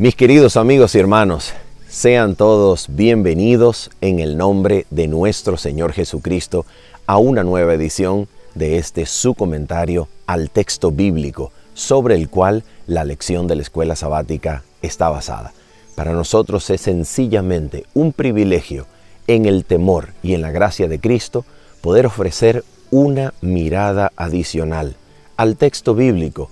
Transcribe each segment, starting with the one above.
Mis queridos amigos y hermanos, sean todos bienvenidos en el nombre de nuestro Señor Jesucristo a una nueva edición de este su comentario al texto bíblico sobre el cual la lección de la escuela sabática está basada. Para nosotros es sencillamente un privilegio en el temor y en la gracia de Cristo poder ofrecer una mirada adicional al texto bíblico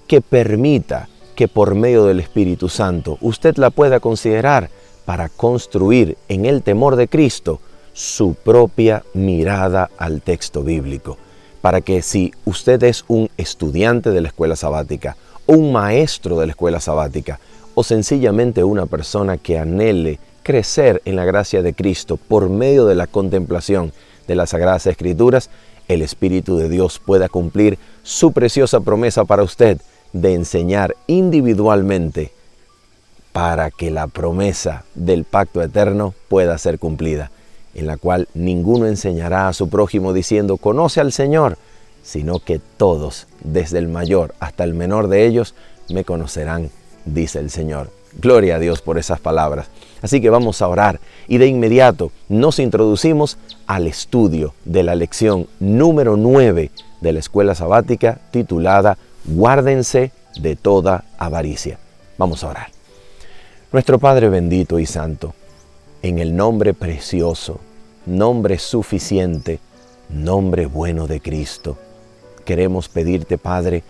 que permita que por medio del Espíritu Santo usted la pueda considerar para construir en el temor de Cristo su propia mirada al texto bíblico. Para que si usted es un estudiante de la escuela sabática, un maestro de la escuela sabática, o sencillamente una persona que anhele crecer en la gracia de Cristo por medio de la contemplación de las Sagradas Escrituras, el Espíritu de Dios pueda cumplir su preciosa promesa para usted de enseñar individualmente para que la promesa del pacto eterno pueda ser cumplida, en la cual ninguno enseñará a su prójimo diciendo «Conoce al Señor», sino que todos, desde el mayor hasta el menor de ellos, me conocerán, dice el Señor. Gloria a Dios por esas palabras. Así que vamos a orar y de inmediato nos introducimos al estudio de la lección número 9 de la escuela sabática titulada Guárdense de toda avaricia. Vamos a orar. Nuestro Padre bendito y santo, en el nombre precioso, nombre suficiente, nombre bueno de Cristo, queremos pedirte, Padre,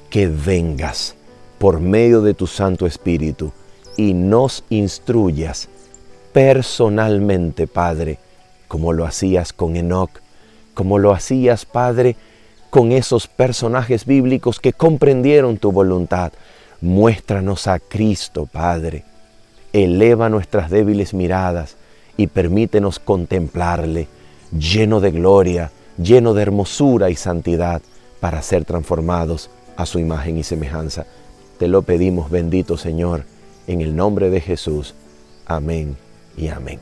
que vengas por medio de tu Santo Espíritu y nos instruyas personalmente, Padre, como lo hacías con Enoc, como lo hacías, Padre, con esos personajes bíblicos que comprendieron tu voluntad. Muéstranos a Cristo, Padre. Eleva nuestras débiles miradas y permítenos contemplarle, lleno de gloria, lleno de hermosura y santidad, para ser transformados a su imagen y semejanza. Te lo pedimos, bendito Señor, en el nombre de Jesús. Amén y amén.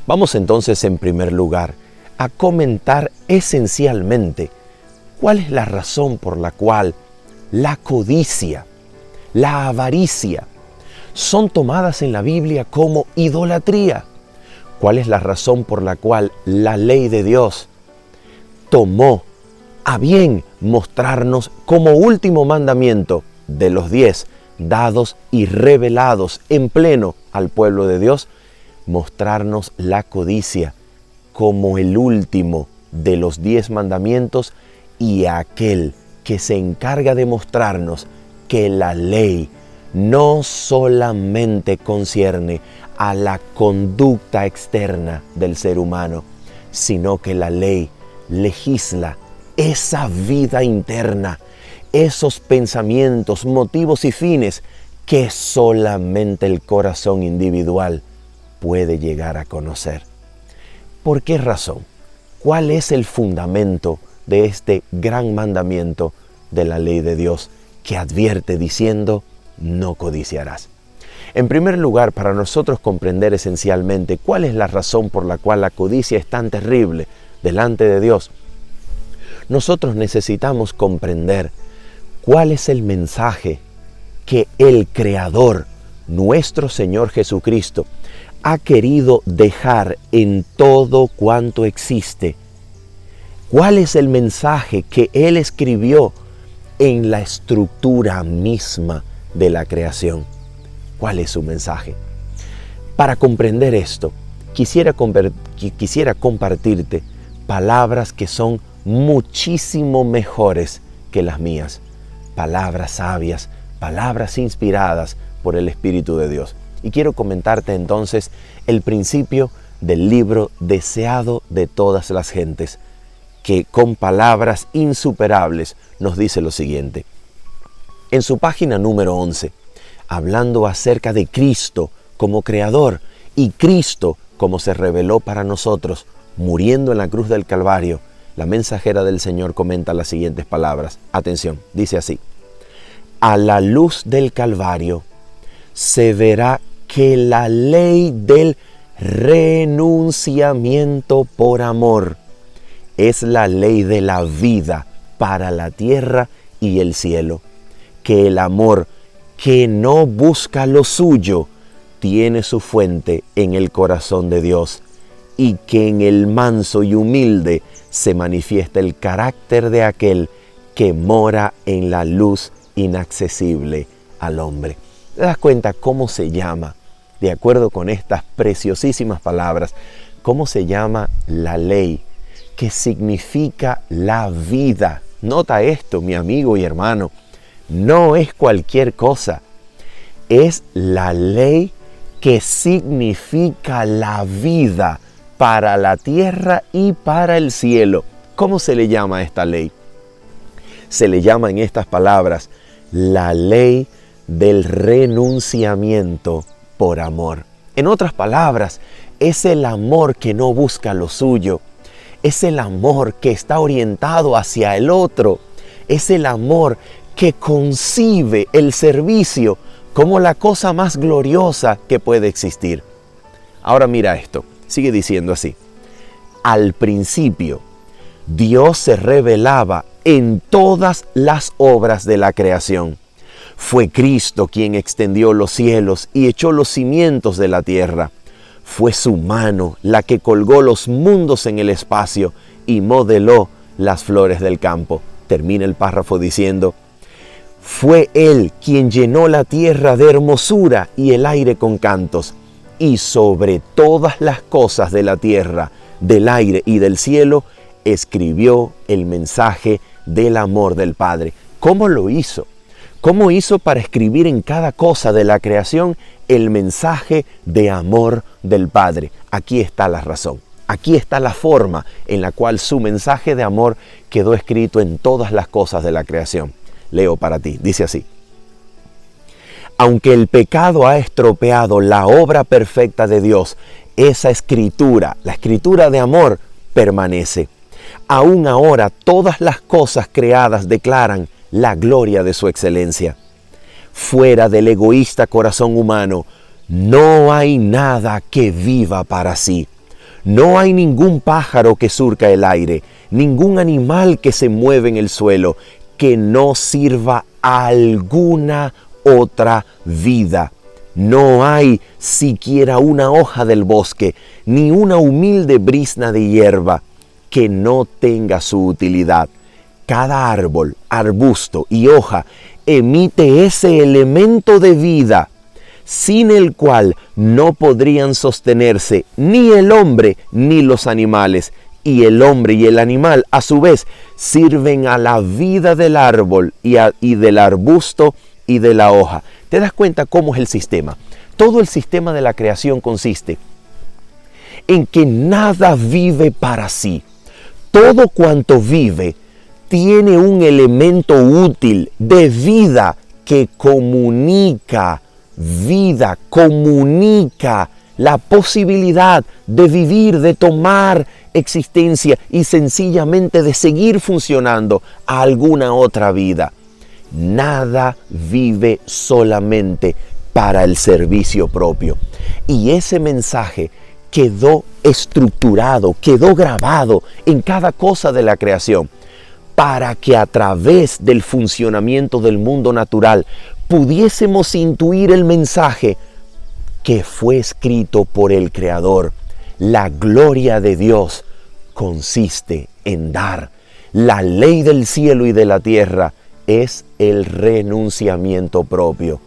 Vamos entonces, en primer lugar, a comentar esencialmente cuál es la razón por la cual la codicia, la avaricia, son tomadas en la Biblia como idolatría. ¿Cuál es la razón por la cual la ley de Dios tomó a bien mostrarnos como último mandamiento de los 10 dados y revelados en pleno al pueblo de Dios, mostrarnos la codicia como el último de los 10 mandamientos y aquel que se encarga de mostrarnos que la ley no solamente concierne a la conducta externa del ser humano, sino que la ley legisla esa vida interna, esos pensamientos, motivos y fines que solamente el corazón individual puede llegar a conocer. ¿Por qué razón? ¿Cuál es el fundamento de este gran mandamiento de la ley de Dios que advierte diciendo no codiciarás? En primer lugar, para nosotros comprender esencialmente cuál es la razón por la cual la codicia es tan terrible delante de Dios, nosotros necesitamos comprender cuál es el mensaje que el Creador, nuestro Señor Jesucristo, ha querido dejar en todo cuanto existe. ¿Cuál es el mensaje que Él escribió en la estructura misma de la creación? ¿Cuál es su mensaje? Para comprender esto, quisiera compartirte palabras que son muchísimo mejores que las mías. Palabras sabias, palabras inspiradas por el Espíritu de Dios. Y quiero comentarte entonces el principio del libro deseado de todas las gentes, que con palabras insuperables nos dice lo siguiente. En su página número 11, hablando acerca de Cristo como Creador y Cristo como se reveló para nosotros, muriendo en la cruz del Calvario, la mensajera del Señor comenta las siguientes palabras. Atención, dice así: a la luz del Calvario se verá que la ley del renunciamiento por amor es la ley de la vida para la tierra y el cielo, que el amor que no busca lo suyo, tiene su fuente en el corazón de Dios, y que en el manso y humilde se manifiesta el carácter de aquel que mora en la luz inaccesible al hombre. ¿Te das cuenta cómo se llama, de acuerdo con estas preciosísimas palabras, cómo se llama la ley, que significa la vida? Nota esto, mi amigo y hermano, no es cualquier cosa, es la ley que significa la vida para la tierra y para el cielo. ¿Cómo se le llama a esta ley? Se le llama en estas palabras la ley del renunciamiento por amor. En otras palabras, es el amor que no busca lo suyo, es el amor que está orientado hacia el otro, es el amor que concibe el servicio como la cosa más gloriosa que puede existir. Ahora mira esto, sigue diciendo así: al principio, Dios se revelaba en todas las obras de la creación. Fue Cristo quien extendió los cielos y echó los cimientos de la tierra. Fue su mano la que colgó los mundos en el espacio y modeló las flores del campo. Termina el párrafo diciendo: fue Él quien llenó la tierra de hermosura y el aire con cantos. Y sobre todas las cosas de la tierra, del aire y del cielo, escribió el mensaje del amor del Padre. ¿Cómo lo hizo? ¿Cómo hizo para escribir en cada cosa de la creación el mensaje de amor del Padre? Aquí está la razón. Aquí está la forma en la cual su mensaje de amor quedó escrito en todas las cosas de la creación. Leo para ti, dice así: aunque el pecado ha estropeado la obra perfecta de Dios, esa escritura, la escritura de amor, permanece. Aún ahora todas las cosas creadas declaran la gloria de su excelencia. Fuera del egoísta corazón humano, no hay nada que viva para sí. No hay ningún pájaro que surca el aire, ningún animal que se mueve en el suelo, que no sirva a alguna otra vida. No hay siquiera una hoja del bosque, ni una humilde brizna de hierba que no tenga su utilidad. Cada árbol, arbusto y hoja emite ese elemento de vida, sin el cual no podrían sostenerse ni el hombre ni los animales. Y el hombre y el animal, a su vez, sirven a la vida del árbol y del arbusto y de la hoja. ¿Te das cuenta cómo es el sistema? Todo el sistema de la creación consiste en que nada vive para sí. Todo cuanto vive tiene un elemento útil de vida que comunica vida, comunica la posibilidad de vivir, de tomar existencia y sencillamente de seguir funcionando a alguna otra vida. Nada vive solamente para el servicio propio. Y ese mensaje quedó estructurado, quedó grabado en cada cosa de la creación, para que a través del funcionamiento del mundo natural pudiésemos intuir el mensaje que fue escrito por el Creador. La gloria de Dios consiste en dar. La ley del cielo y de la tierra es el renunciamiento propio.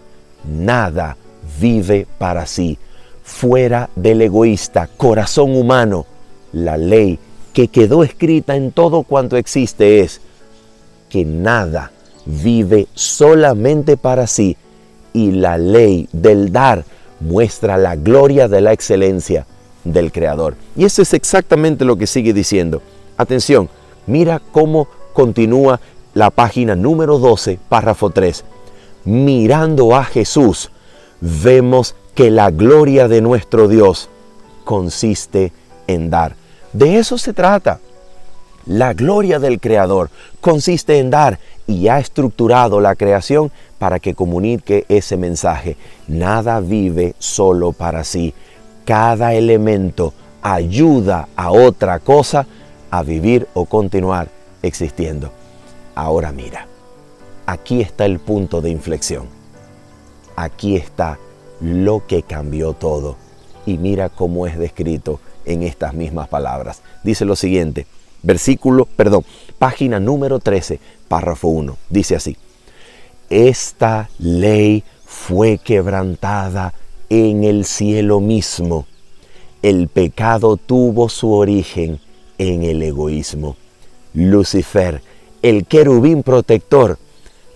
Nada vive para sí. Fuera del egoísta corazón humano, la ley que quedó escrita en todo cuanto existe es que nada vive solamente para sí, y la ley del dar muestra la gloria de la excelencia del Creador. Y eso es exactamente lo que sigue diciendo. Atención, mira cómo continúa la página número 12, párrafo 3. Mirando a Jesús, vemos que la gloria de nuestro Dios consiste en dar. De eso se trata. La gloria del Creador consiste en dar, y ha estructurado la creación para que comunique ese mensaje. Nada vive solo para sí. Cada elemento ayuda a otra cosa a vivir o continuar existiendo. Ahora mira, aquí está el punto de inflexión. aquí está lo que cambió todo. Y mira cómo es descrito en estas mismas palabras. Dice lo siguiente, página número 13, párrafo 1. Dice así: esta ley fue quebrantada en el cielo mismo. El pecado tuvo su origen en el egoísmo. Lucifer, el querubín protector,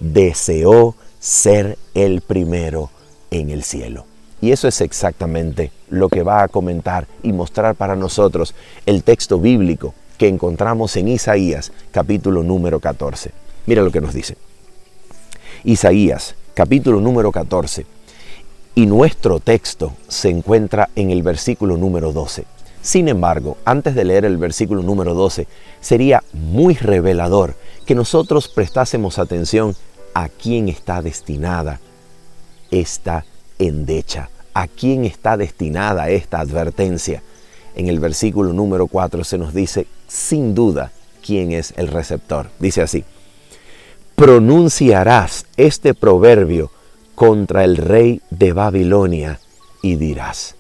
deseó ser el primero en el cielo. Y eso es exactamente lo que va a comentar y mostrar para nosotros el texto bíblico que encontramos en Isaías, capítulo número 14. Mira lo que nos dice. Isaías, capítulo número 14. Y nuestro texto se encuentra en el versículo número 12. Sin embargo, antes de leer el versículo número 12, sería muy revelador que nosotros prestásemos atención a quién está destinada esta endecha, a quién está destinada esta advertencia. En el versículo número 4 se nos dice, sin duda, quién es el receptor. Dice así: pronunciarás este proverbio contra el rey de Babilonia y dirás.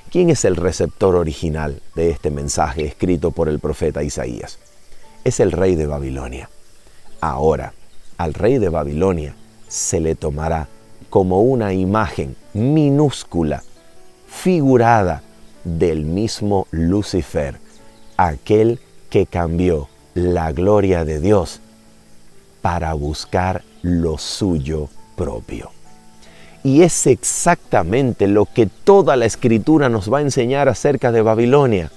¿Quién es el receptor original de este mensaje escrito por el profeta Isaías? Es el rey de Babilonia. Ahora, al rey de Babilonia se le tomará como una imagen minúscula, figurada del mismo Lucifer, aquel que cambió la gloria de Dios para buscar lo suyo propio. Y es exactamente lo que toda la Escritura nos va a enseñar acerca de Babilonia.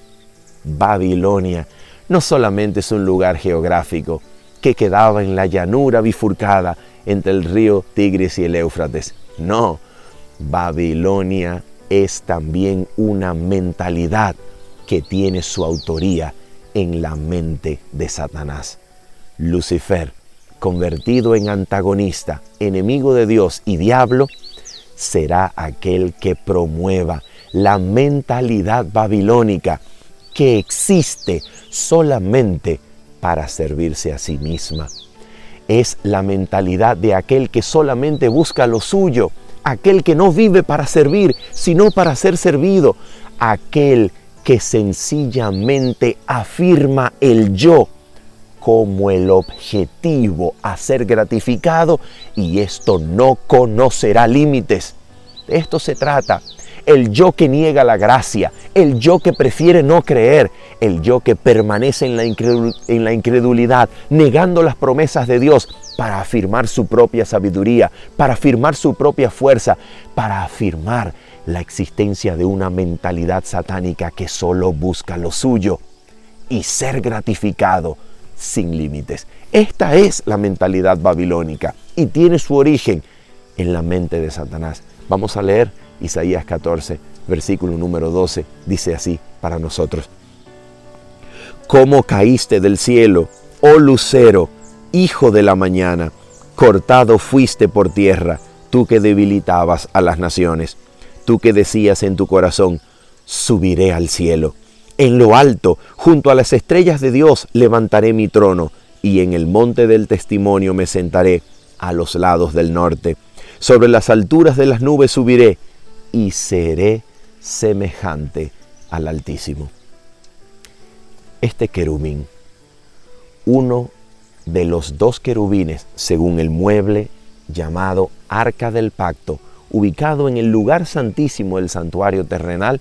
Babilonia no solamente es un lugar geográfico que quedaba en la llanura bifurcada entre el río Tigris y el Éufrates. No, Babilonia es también una mentalidad que tiene su autoría en la mente de Satanás. Lucifer, convertido en antagonista, enemigo de Dios y diablo, será aquel que promueva la mentalidad babilónica que existe solamente para servirse a sí misma. Es la mentalidad de aquel que solamente busca lo suyo, aquel que no vive para servir, sino para ser servido, aquel que sencillamente afirma el yo como el objetivo a ser gratificado, y esto no conocerá límites. De esto se trata. El yo que niega la gracia, el yo que prefiere no creer, el yo que permanece en la incredulidad, negando las promesas de Dios para afirmar su propia sabiduría, para afirmar su propia fuerza, para afirmar la existencia de una mentalidad satánica que solo busca lo suyo y ser gratificado sin límites. Esta es la mentalidad babilónica y tiene su origen en la mente de Satanás. Vamos a leer Isaías 14, versículo número 12. Dice así para nosotros: ¿cómo caíste del cielo, oh lucero, hijo de la mañana? Cortado fuiste por tierra, tú que debilitabas a las naciones. Tú que decías en tu corazón, subiré al cielo. En lo alto, junto a las estrellas de Dios, levantaré mi trono, y en el monte del testimonio me sentaré a los lados del norte. Sobre las alturas de las nubes subiré, y seré semejante al Altísimo. Este querubín, uno de los dos querubines, según el mueble llamado Arca del Pacto, ubicado en el lugar santísimo del santuario terrenal,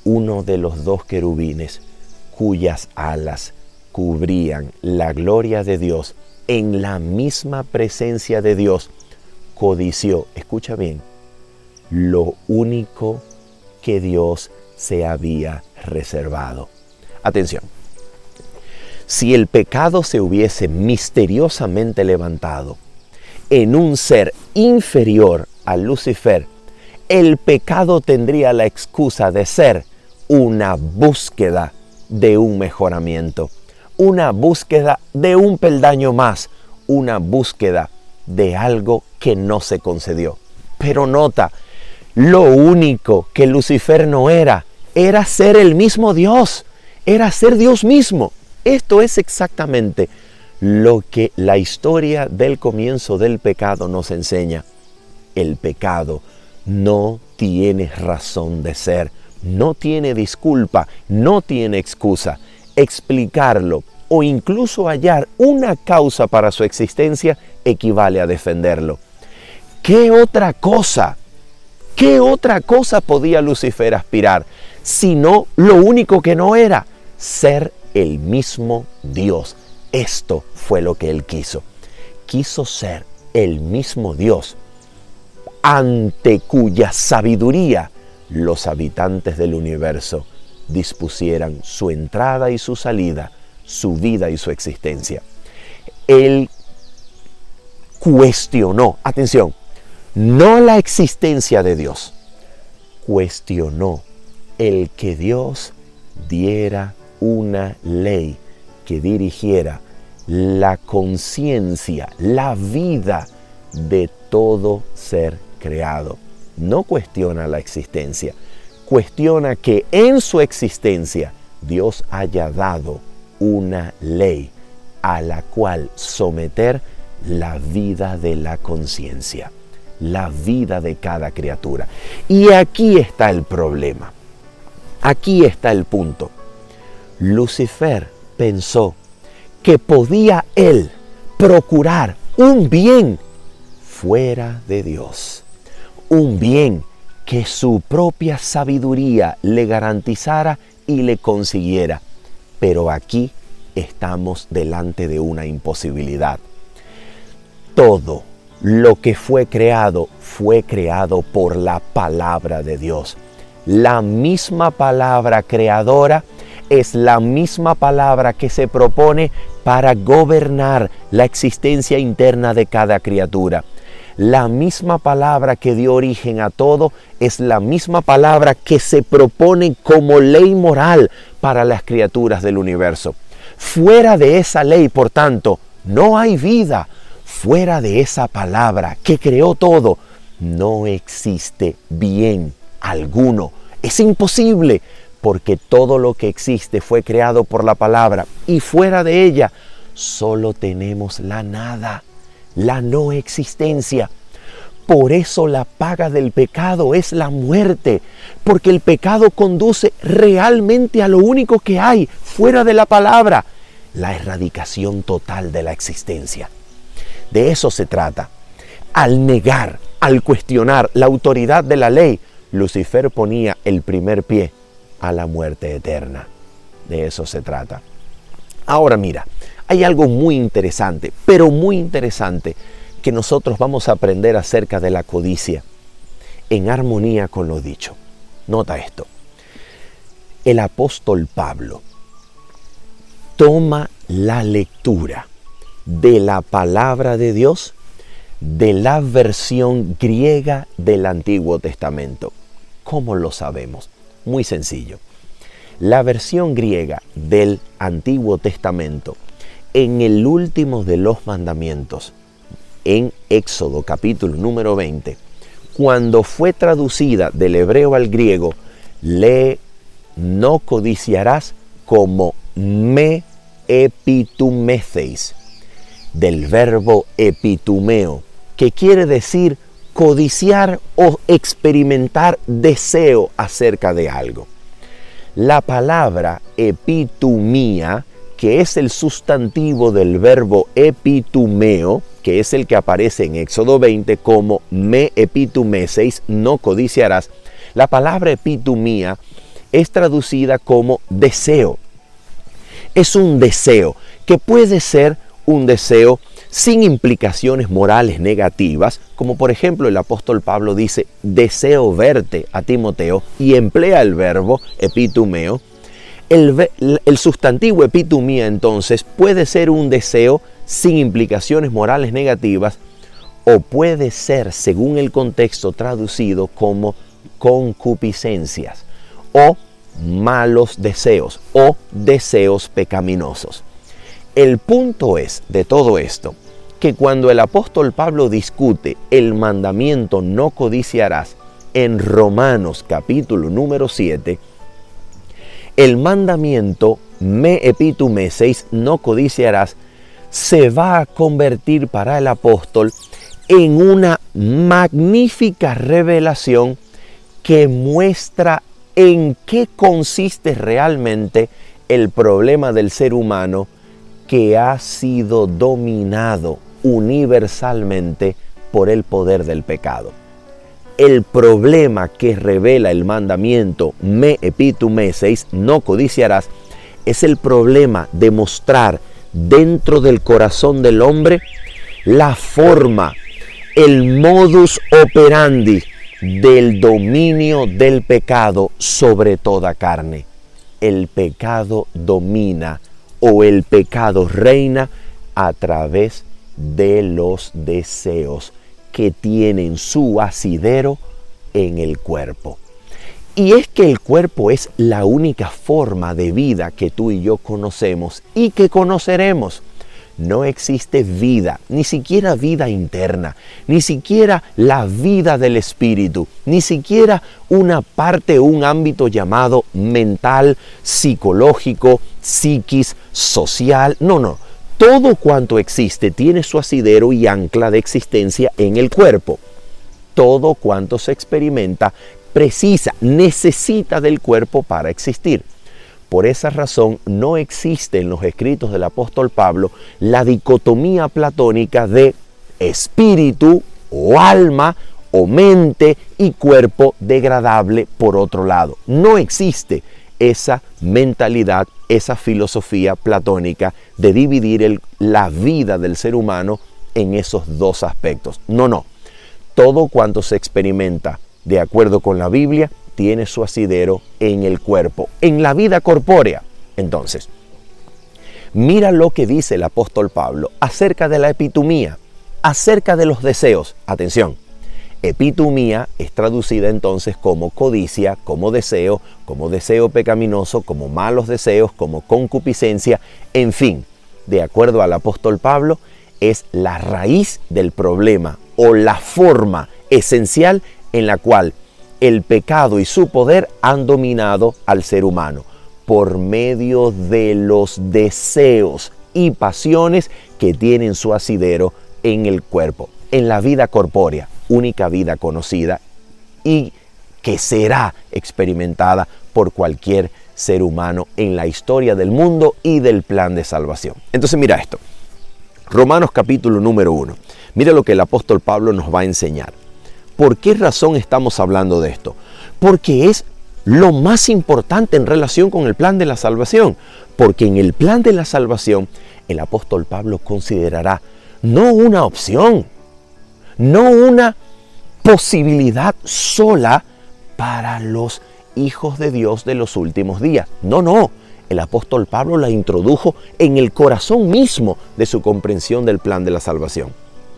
uno de los dos querubines cuyas alas cubrían la gloria de Dios en la misma presencia de Dios, codició, escucha bien, lo único que Dios se había reservado. Atención, si el pecado se hubiese misteriosamente levantado en un ser inferior a Lucifer, el pecado tendría la excusa de ser una búsqueda de un mejoramiento, una búsqueda de un peldaño más, una búsqueda de algo que no se concedió. Pero nota, lo único que Lucifer no era ser el mismo Dios, era ser Dios mismo. Esto es exactamente lo que la historia del comienzo del pecado nos enseña. El pecado no tiene razón de ser, no tiene disculpa, no tiene excusa. Explicarlo o incluso hallar una causa para su existencia equivale a defenderlo. ¿Qué otra cosa podía Lucifer aspirar, sino lo único que no era? Ser el mismo Dios. Esto fue lo que él quiso. Quiso ser el mismo Dios, ante cuya sabiduría los habitantes del universo dispusieran su entrada y su salida, su vida y su existencia. Él cuestionó, atención, no la existencia de Dios, cuestionó el que Dios diera una ley que dirigiera la conciencia, la vida de todo ser creado. No cuestiona la existencia, cuestiona que en su existencia Dios haya dado una ley a la cual someter la vida de la conciencia, la vida de cada criatura. Y aquí está el problema, aquí está el punto. Lucifer pensó que podía él procurar un bien fuera de Dios, un bien que su propia sabiduría le garantizara y le consiguiera. Pero aquí estamos delante de una imposibilidad. Todo lo que fue creado por la palabra de Dios. La misma palabra creadora es la misma palabra que se propone para gobernar la existencia interna de cada criatura. La misma palabra que dio origen a todo es la misma palabra que se propone como ley moral para las criaturas del universo. Fuera de esa ley, por tanto, no hay vida. Fuera de esa palabra que creó todo, no existe bien alguno. Es imposible, porque todo lo que existe fue creado por la palabra y fuera de ella solo tenemos la nada, la no existencia. Por eso la paga del pecado es la muerte, porque el pecado conduce realmente a lo único que hay fuera de la palabra, la erradicación total de la existencia. De eso se trata. Al negar, al cuestionar la autoridad de la ley, Lucifer ponía el primer pie a la muerte eterna. De eso se trata. Ahora mira, hay algo muy interesante, pero muy interesante, que nosotros vamos a aprender acerca de la codicia, en armonía con lo dicho. Nota esto. El apóstol Pablo toma la lectura de la palabra de Dios de la versión griega del Antiguo Testamento. ¿Cómo lo sabemos? Muy sencillo. La versión griega del Antiguo Testamento, en el último de los mandamientos, en Éxodo capítulo número 20, cuando fue traducida del hebreo al griego, lee: no codiciarás, como me epitumetheis, del verbo epitumeo, que quiere decir codiciar o experimentar deseo acerca de algo. La palabra epitumía, que es el sustantivo del verbo epitumeo, que es el que aparece en Éxodo 20 como me epitumeseis, no codiciarás. La palabra epitumía es traducida como deseo. Es un deseo que puede ser un deseo sin implicaciones morales negativas, como por ejemplo el apóstol Pablo dice: deseo verte a Timoteo, y emplea el verbo epitumeo. El sustantivo epitumía entonces puede ser un deseo sin implicaciones morales negativas, o puede ser, según el contexto, traducido como concupiscencias o malos deseos o deseos pecaminosos. El punto es de todo esto que cuando el apóstol Pablo discute el mandamiento no codiciarás en Romanos capítulo número 7, el mandamiento me epitumeseis, no codiciarás, se va a convertir para el apóstol en una magnífica revelación que muestra en qué consiste realmente el problema del ser humano que ha sido dominado universalmente por el poder del pecado. El problema que revela el mandamiento me epitumeseis, no codiciarás, es el problema de mostrar dentro del corazón del hombre la forma, el modus operandi del dominio del pecado sobre toda carne. El pecado domina o el pecado reina a través de los deseos que tienen su asidero en el cuerpo. Y es que el cuerpo es la única forma de vida que tú y yo conocemos y que conoceremos. No existe vida, ni siquiera vida interna, ni siquiera la vida del espíritu, ni siquiera una parte, un ámbito llamado mental, psicológico, psiquis, social. No. Todo cuanto existe tiene su asidero y ancla de existencia en el cuerpo. Todo cuanto se experimenta necesita del cuerpo para existir. Por esa razón no existe en los escritos del apóstol Pablo la dicotomía platónica de espíritu o alma o mente y cuerpo degradable por otro lado. No existe esa mentalidad, esa filosofía platónica de dividir la vida del ser humano en esos dos aspectos. No. Todo cuanto se experimenta de acuerdo con la Biblia tiene su asidero en el cuerpo, en la vida corpórea. Entonces, mira lo que dice el apóstol Pablo acerca de la epitumía, acerca de los deseos. Atención, epitumía es traducida entonces como codicia, como deseo pecaminoso, como malos deseos, como concupiscencia, en fin, de acuerdo al apóstol Pablo, es la raíz del problema o la forma esencial en la cual el pecado y su poder han dominado al ser humano por medio de los deseos y pasiones que tienen su asidero en el cuerpo, en la vida corpórea, única vida conocida y que será experimentada por cualquier ser humano en la historia del mundo y del plan de salvación. Entonces mira esto, Romanos capítulo número 1, mira lo que el apóstol Pablo nos va a enseñar. ¿Por qué razón estamos hablando de esto? Porque es lo más importante en relación con el plan de la salvación. Porque en el plan de la salvación, el apóstol Pablo considerará no una opción, no una posibilidad sola para los hijos de Dios de los últimos días. No. El apóstol Pablo la introdujo en el corazón mismo de su comprensión del plan de la salvación.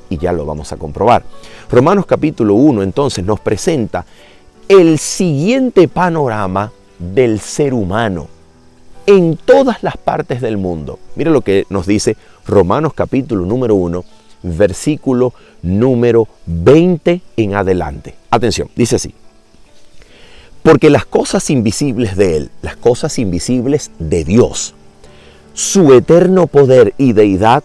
Y ya lo vamos a comprobar. Romanos capítulo 1 entonces nos presenta el siguiente panorama del ser humano en todas las partes del mundo. Mira lo que nos dice Romanos capítulo número 1, versículo número 20 en adelante. Atención, dice así. Porque las cosas invisibles de Él, las cosas invisibles de Dios, su eterno poder y deidad,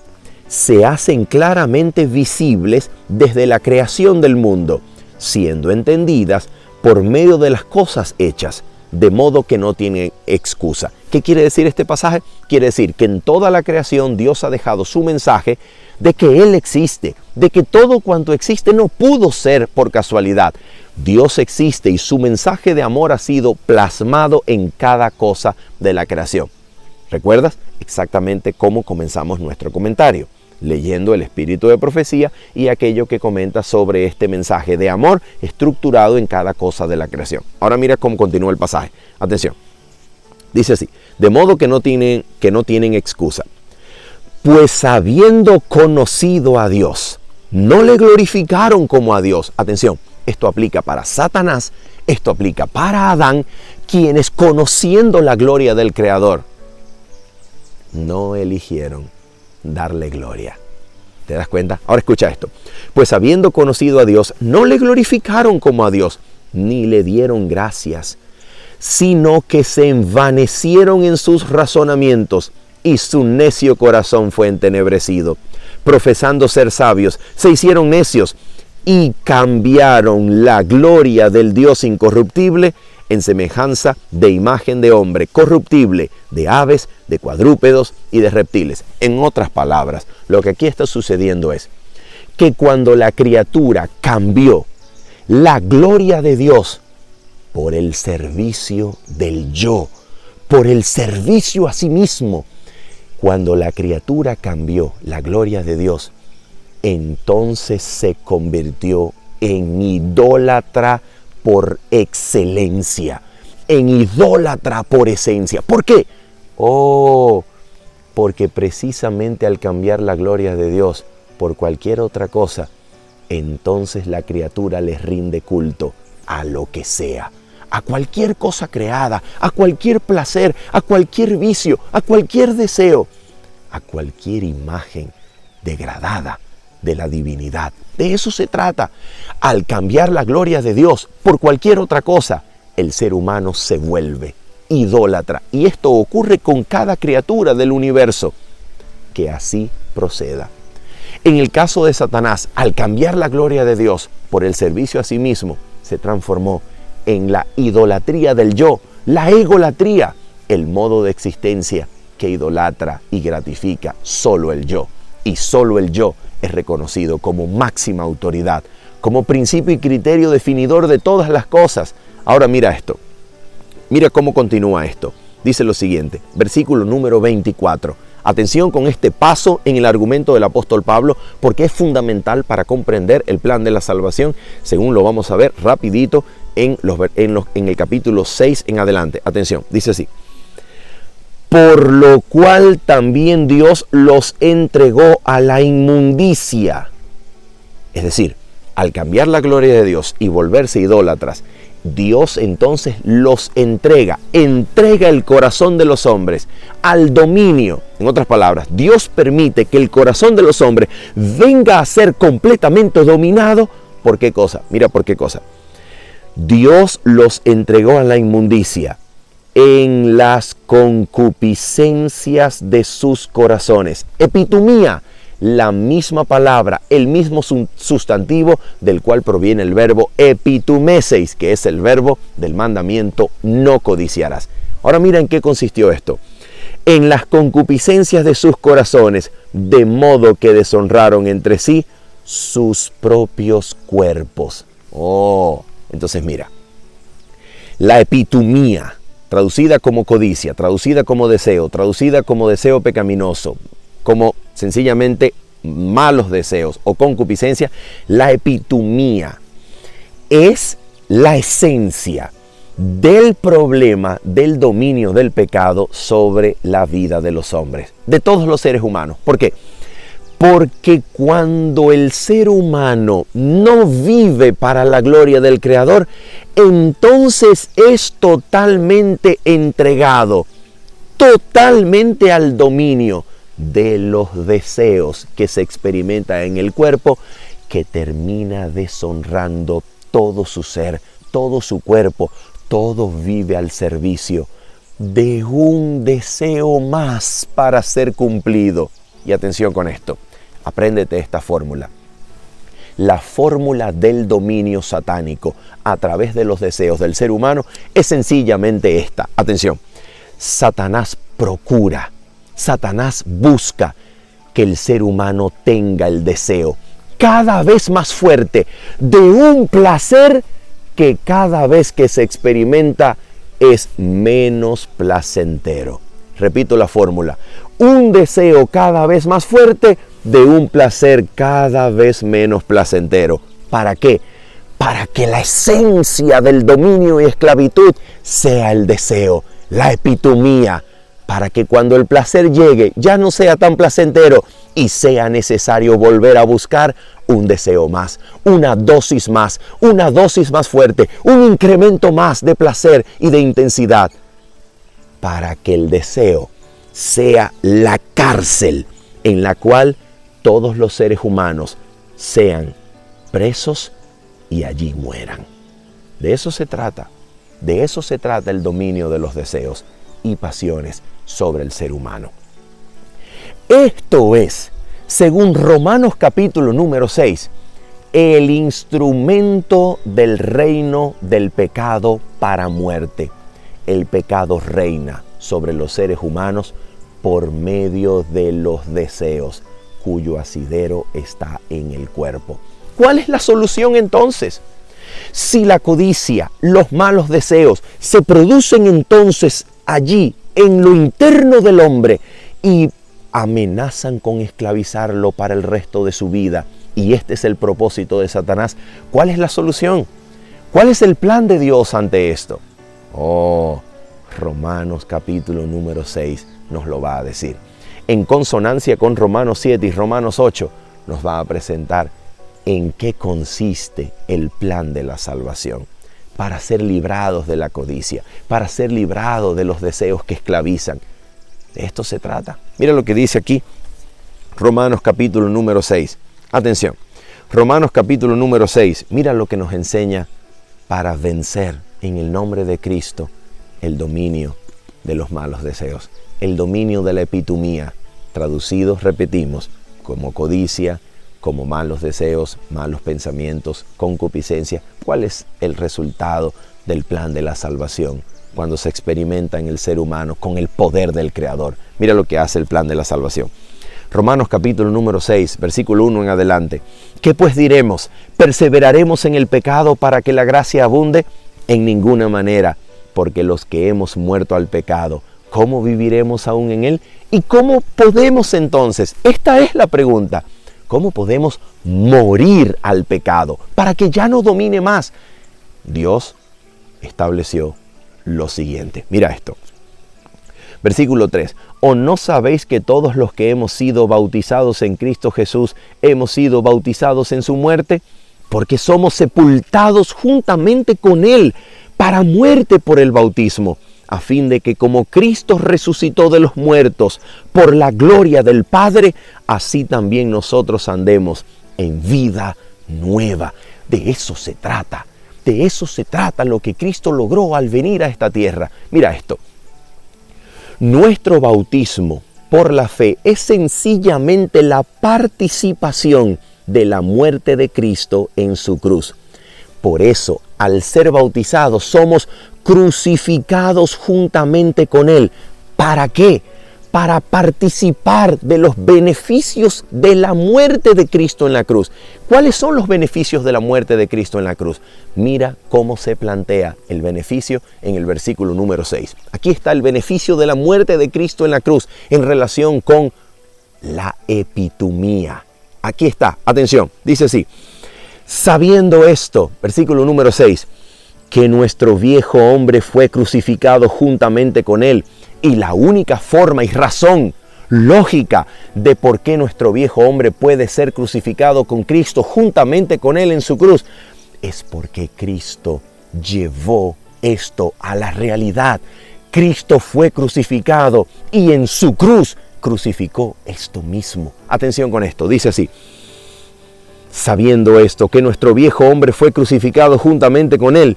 se hacen claramente visibles desde la creación del mundo, siendo entendidas por medio de las cosas hechas, de modo que no tienen excusa. ¿Qué quiere decir este pasaje? Quiere decir que en toda la creación Dios ha dejado su mensaje de que Él existe, de que todo cuanto existe no pudo ser por casualidad. Dios existe y su mensaje de amor ha sido plasmado en cada cosa de la creación. ¿Recuerdas? Exactamente cómo comenzamos nuestro comentario, leyendo el espíritu de profecía y aquello que comenta sobre este mensaje de amor estructurado en cada cosa de la creación. Ahora mira cómo continúa el pasaje. Atención. Dice así, de modo que no tienen excusa. Pues habiendo conocido a Dios, no le glorificaron como a Dios. Atención, esto aplica para Satanás, esto aplica para Adán, quienes conociendo la gloria del Creador, no eligieron darle gloria. ¿Te das cuenta? Ahora escucha esto. Pues habiendo conocido a Dios, no le glorificaron como a Dios, ni le dieron gracias, sino que se envanecieron en sus razonamientos y su necio corazón fue entenebrecido. profesando ser sabios, se hicieron necios y cambiaron la gloria del Dios incorruptible en semejanza de imagen de hombre corruptible, de aves, de cuadrúpedos y de reptiles. En otras palabras, lo que aquí está sucediendo es que cuando la criatura cambió la gloria de Dios por el servicio del yo, por el servicio a sí mismo, cuando la criatura cambió la gloria de Dios, entonces se convirtió en idólatra por excelencia, en idólatra por esencia. ¿Por qué? Porque precisamente al cambiar la gloria de Dios por cualquier otra cosa, entonces la criatura les rinde culto a lo que sea, a cualquier cosa creada, a cualquier placer, a cualquier vicio, a cualquier deseo, a cualquier imagen degradada de la divinidad. De eso se trata. Al cambiar la gloria de Dios por cualquier otra cosa, el ser humano se vuelve idólatra. Y esto ocurre con cada criatura del universo. Que así proceda. En el caso de Satanás, al cambiar la gloria de Dios por el servicio a sí mismo, se transformó en la idolatría del yo, la egolatría, el modo de existencia que idolatra y gratifica solo el yo. Y solo el yo es reconocido como máxima autoridad, como principio y criterio definidor de todas las cosas. Ahora mira esto, mira cómo continúa esto. Dice lo siguiente, versículo número 24. Atención con este paso en el argumento del apóstol Pablo, porque es fundamental para comprender el plan de la salvación, según lo vamos a ver rapidito en el capítulo 6 en adelante. Atención, dice así. Por lo cual también Dios los entregó a la inmundicia. Es decir, al cambiar la gloria de Dios y volverse idólatras, Dios entonces los entrega el corazón de los hombres al dominio. En otras palabras, Dios permite que el corazón de los hombres venga a ser completamente dominado. ¿Por qué cosa? Mira por qué cosa. Dios los entregó a la inmundicia en las concupiscencias de sus corazones. Epitumía, la misma palabra, el mismo sustantivo del cual proviene el verbo epitumeseis, que es el verbo del mandamiento no codiciarás. Ahora mira en qué consistió esto. En las concupiscencias de sus corazones, de modo que deshonraron entre sí sus propios cuerpos. Entonces mira, la epitumía, traducida como codicia, traducida como deseo pecaminoso, como sencillamente malos deseos o concupiscencia, la epitumía es la esencia del problema del dominio del pecado sobre la vida de los hombres, de todos los seres humanos. ¿Por qué? Porque cuando el ser humano no vive para la gloria del Creador, entonces es totalmente entregado, totalmente al dominio de los deseos que se experimenta en el cuerpo, que termina deshonrando todo su ser, todo su cuerpo. Todo vive al servicio de un deseo más para ser cumplido. Y atención con esto, apréndete esta fórmula. La fórmula del dominio satánico a través de los deseos del ser humano es sencillamente esta. Atención, Satanás procura, Satanás busca que el ser humano tenga el deseo cada vez más fuerte de un placer que cada vez que se experimenta es menos placentero. Repito la fórmula, un deseo cada vez más fuerte de un placer cada vez menos placentero. ¿Para qué? Para que la esencia del dominio y esclavitud sea el deseo, la epitumía, para que cuando el placer llegue ya no sea tan placentero y sea necesario volver a buscar un deseo más, una dosis más fuerte, un incremento más de placer y de intensidad, para que el deseo sea la cárcel en la cual todos los seres humanos sean presos y allí mueran. De eso se trata el dominio de los deseos y pasiones sobre el ser humano. Esto es según Romanos capítulo número 6, el instrumento del reino del pecado para muerte. El pecado reina sobre los seres humanos por medio de los deseos, cuyo asidero está en el cuerpo. ¿Cuál es la solución entonces? Si la codicia, los malos deseos se producen entonces allí, en lo interno del hombre, y amenazan con esclavizarlo para el resto de su vida, y este es el propósito de Satanás, ¿cuál es la solución? ¿Cuál es el plan de Dios ante esto? Romanos capítulo número 6 nos lo va a decir. En consonancia con Romanos 7 y Romanos 8 nos va a presentar en qué consiste el plan de la salvación, para ser librados de la codicia, para ser librados de los deseos que esclavizan. De esto se trata. Mira lo que dice aquí Romanos capítulo número 6. Atención, Romanos capítulo número 6, mira lo que nos enseña para vencer en el nombre de Cristo el dominio de los malos deseos, el dominio de la epitumía, traducidos, repetimos, como codicia, como malos deseos, malos pensamientos, concupiscencia. ¿Cuál es el resultado del plan de la salvación cuando se experimenta en el ser humano con el poder del Creador? Mira lo que hace el plan de la salvación. Romanos capítulo número 6, versículo 1 en adelante. ¿Qué pues diremos? ¿Perseveraremos en el pecado para que la gracia abunde? En ninguna manera, porque los que hemos muerto al pecado, ¿cómo viviremos aún en él? ¿Y cómo podemos entonces? Esta es la pregunta. ¿Cómo podemos morir al pecado para que ya no domine más? Dios estableció lo siguiente. Mira esto. Versículo 3. ¿O no sabéis que todos los que hemos sido bautizados en Cristo Jesús hemos sido bautizados en su muerte? Porque somos sepultados juntamente con Él para muerte por el bautismo, a fin de que como Cristo resucitó de los muertos por la gloria del Padre, así también nosotros andemos en vida nueva. De eso se trata. De eso se trata lo que Cristo logró al venir a esta tierra. Mira esto. Nuestro bautismo por la fe es sencillamente la participación de la muerte de Cristo en su cruz. Por eso, al ser bautizados, somos crucificados juntamente con Él. ¿Para qué? Para participar de los beneficios de la muerte de Cristo en la cruz. ¿Cuáles son los beneficios de la muerte de Cristo en la cruz? Mira cómo se plantea el beneficio en el versículo número 6. Aquí está el beneficio de la muerte de Cristo en la cruz en relación con la epitumía. Aquí está, atención, dice así. Sabiendo esto, versículo número 6, que nuestro viejo hombre fue crucificado juntamente con Él, y la única forma y razón lógica de por qué nuestro viejo hombre puede ser crucificado con Cristo juntamente con Él en su cruz es porque Cristo llevó esto a la realidad. Cristo fue crucificado y en su cruz crucificó esto mismo. Atención con esto, dice así. Sabiendo esto, que nuestro viejo hombre fue crucificado juntamente con Él,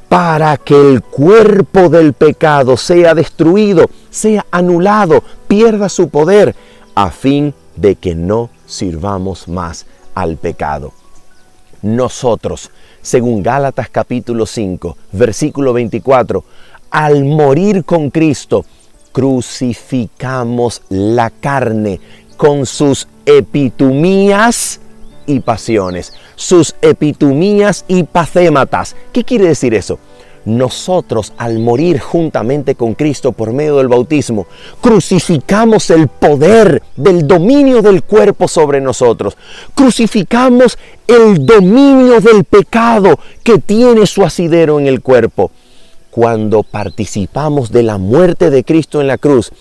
para que el cuerpo del pecado sea destruido, sea anulado, pierda su poder, a fin de que no sirvamos más al pecado. Nosotros, según Gálatas capítulo 5, versículo 24, al morir con Cristo, crucificamos la carne con sus epitumías y pasiones, sus epitumías y pacématas. ¿Qué quiere decir eso? Nosotros, al morir juntamente con Cristo por medio del bautismo, crucificamos el poder del dominio del cuerpo sobre nosotros. Crucificamos el dominio del pecado que tiene su asidero en el cuerpo. Cuando participamos de la muerte de Cristo en la cruz,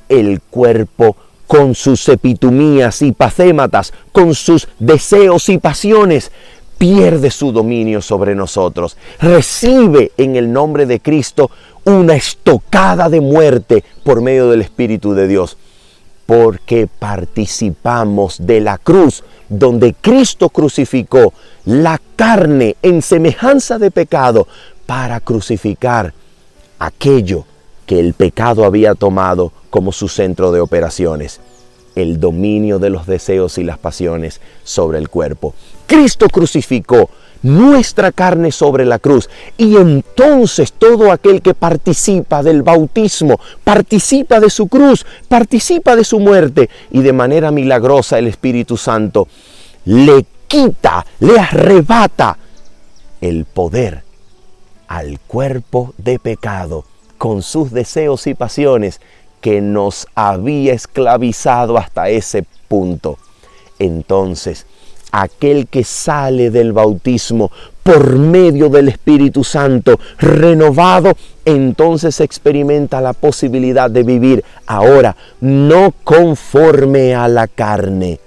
el cuerpo con sus epitumías y pacématas, con sus deseos y pasiones, pierde su dominio sobre nosotros. Recibe en el nombre de Cristo una estocada de muerte por medio del Espíritu de Dios. Porque participamos de la cruz donde Cristo crucificó la carne en semejanza de pecado para crucificar aquello que el pecado había tomado como su centro de operaciones. el dominio de los deseos y las pasiones sobre el cuerpo. Cristo crucificó nuestra carne sobre la cruz, y entonces todo aquel que participa del bautismo, participa de su cruz, participa de su muerte, y de manera milagrosa el Espíritu Santo le quita, le arrebata el poder al cuerpo de pecado con sus deseos y pasiones que nos había esclavizado hasta ese punto. Entonces, aquel que sale del bautismo por medio del Espíritu Santo renovado, entonces experimenta la posibilidad de vivir ahora no conforme a la carne,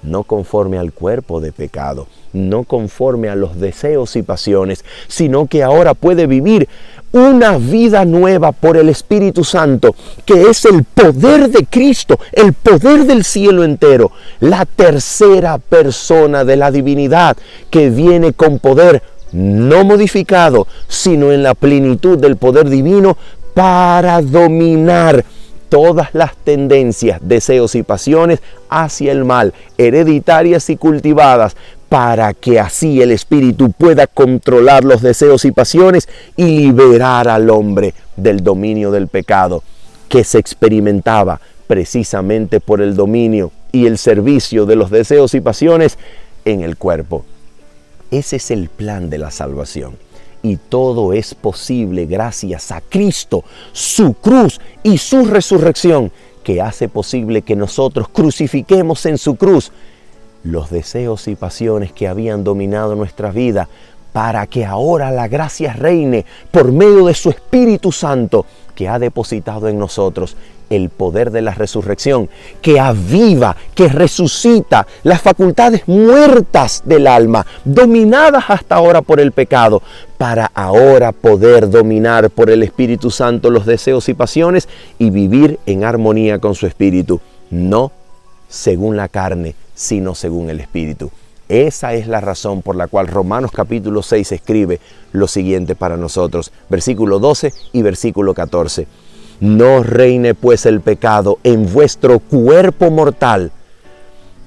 no conforme al cuerpo de pecado, no conforme a los deseos y pasiones, sino que ahora puede vivir una vida nueva por el Espíritu Santo, que es el poder de Cristo, el poder del cielo entero, la tercera persona de la divinidad, que viene con poder no modificado, sino en la plenitud del poder divino para dominar todas las tendencias, deseos y pasiones hacia el mal, hereditarias y cultivadas, para que así el Espíritu pueda controlar los deseos y pasiones y liberar al hombre del dominio del pecado, que se experimentaba precisamente por el dominio y el servicio de los deseos y pasiones en el cuerpo. Ese es el plan de la salvación. Y todo es posible gracias a Cristo, su cruz y su resurrección, que hace posible que nosotros crucifiquemos en su cruz los deseos y pasiones que habían dominado nuestra vida, para que ahora la gracia reine por medio de su Espíritu Santo, que ha depositado en nosotros el poder de la resurrección, que aviva, que resucita las facultades muertas del alma, dominadas hasta ahora por el pecado, para ahora poder dominar por el Espíritu Santo los deseos y pasiones y vivir en armonía con su Espíritu, no según la carne, sino según el Espíritu. Esa es la razón por la cual Romanos capítulo 6 escribe lo siguiente para nosotros, versículo 12 y versículo 14. No reine pues el pecado en vuestro cuerpo mortal,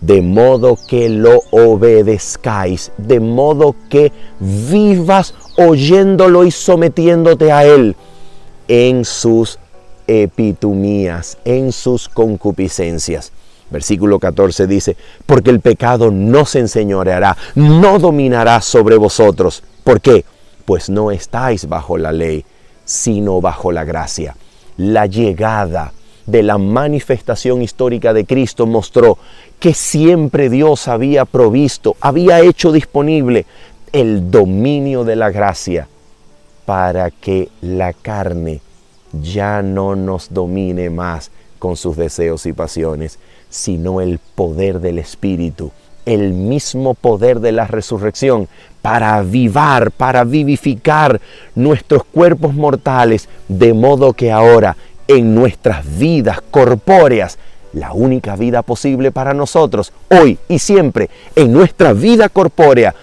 de modo que lo obedezcáis, de modo que vivas oyéndolo y sometiéndote a él en sus epitumías, en sus concupiscencias. Versículo 14 dice, porque el pecado no se enseñoreará, no dominará sobre vosotros. ¿Por qué? Pues no estáis bajo la ley, sino bajo la gracia. La llegada de la manifestación histórica de Cristo mostró que siempre Dios había provisto, había hecho disponible el dominio de la gracia para que la carne ya no nos domine más con sus deseos y pasiones, sino el poder del Espíritu, el mismo poder de la resurrección, para avivar, para vivificar nuestros cuerpos mortales, de modo que ahora en nuestras vidas corpóreas, la única vida posible para nosotros, hoy y siempre, en nuestra vida corpórea,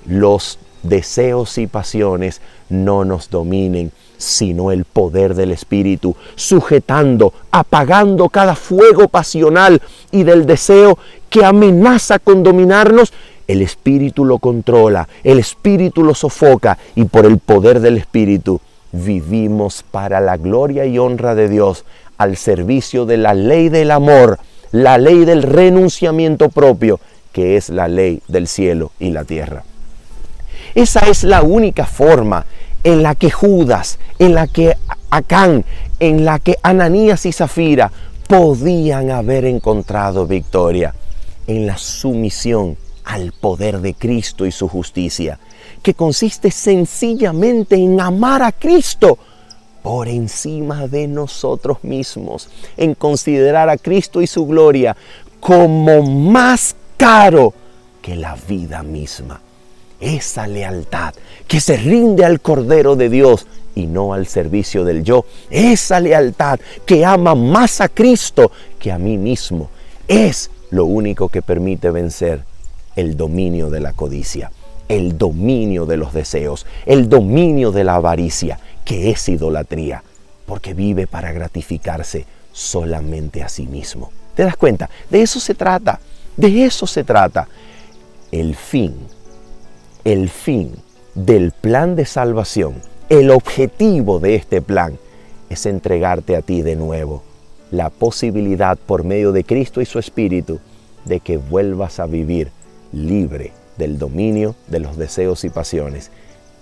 los deseos y pasiones no nos dominen, sino el poder del Espíritu, sujetando, apagando cada fuego pasional y del deseo que amenaza con dominarnos. El Espíritu lo controla, el Espíritu lo sofoca, y por el poder del Espíritu vivimos para la gloria y honra de Dios, al servicio de la ley del amor, la ley del renunciamiento propio, que es la ley del cielo y la tierra. Esa es la única forma en la que Judas, en la que Acán, en la que Ananías y Zafira podían haber encontrado victoria, en la sumisión al poder de Cristo y su justicia, que consiste sencillamente en amar a Cristo por encima de nosotros mismos, en considerar a Cristo y su gloria como más caro que la vida misma. Esa lealtad que se rinde al Cordero de Dios y no al servicio del yo, esa lealtad que ama más a Cristo que a mí mismo, es lo único que permite vencer el dominio de la codicia, el dominio de los deseos, el dominio de la avaricia, que es idolatría, porque vive para gratificarse solamente a sí mismo. ¿Te das cuenta? De eso se trata. De eso se trata. El fin del plan de salvación, el objetivo de este plan es entregarte a ti de nuevo la posibilidad por medio de Cristo y su Espíritu de que vuelvas a vivir libre del dominio de los deseos y pasiones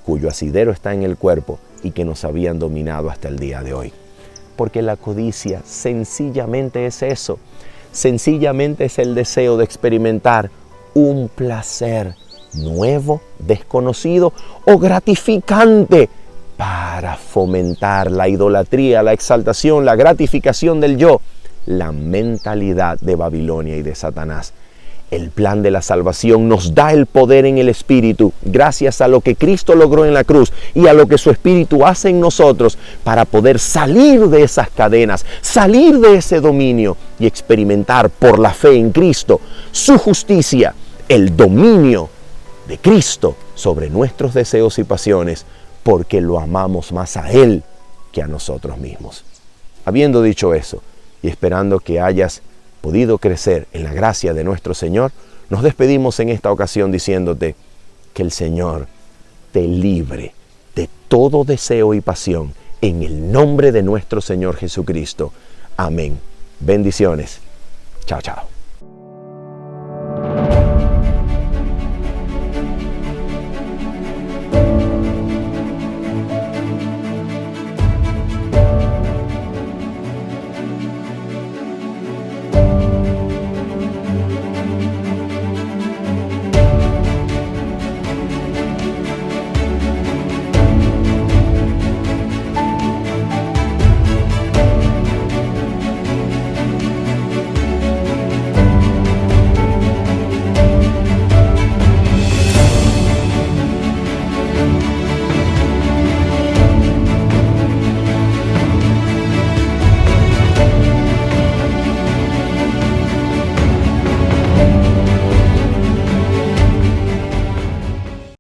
cuyo asidero está en el cuerpo y que nos habían dominado hasta el día de hoy. Porque la codicia sencillamente es eso, sencillamente es el deseo de experimentar un placer nuevo, desconocido o gratificante para fomentar la idolatría, la exaltación, la gratificación del yo, la mentalidad de Babilonia y de Satanás. El plan de la salvación nos da el poder en el Espíritu, gracias a lo que Cristo logró en la cruz y a lo que su Espíritu hace en nosotros para poder salir de esas cadenas, salir de ese dominio y experimentar por la fe en Cristo su justicia, el dominio de Cristo sobre nuestros deseos y pasiones, porque lo amamos más a Él que a nosotros mismos. Habiendo dicho eso y esperando que hayas podido crecer en la gracia de nuestro Señor, nos despedimos en esta ocasión diciéndote que el Señor te libre de todo deseo y pasión en el nombre de nuestro Señor Jesucristo. Amén. Bendiciones. Chao, chao.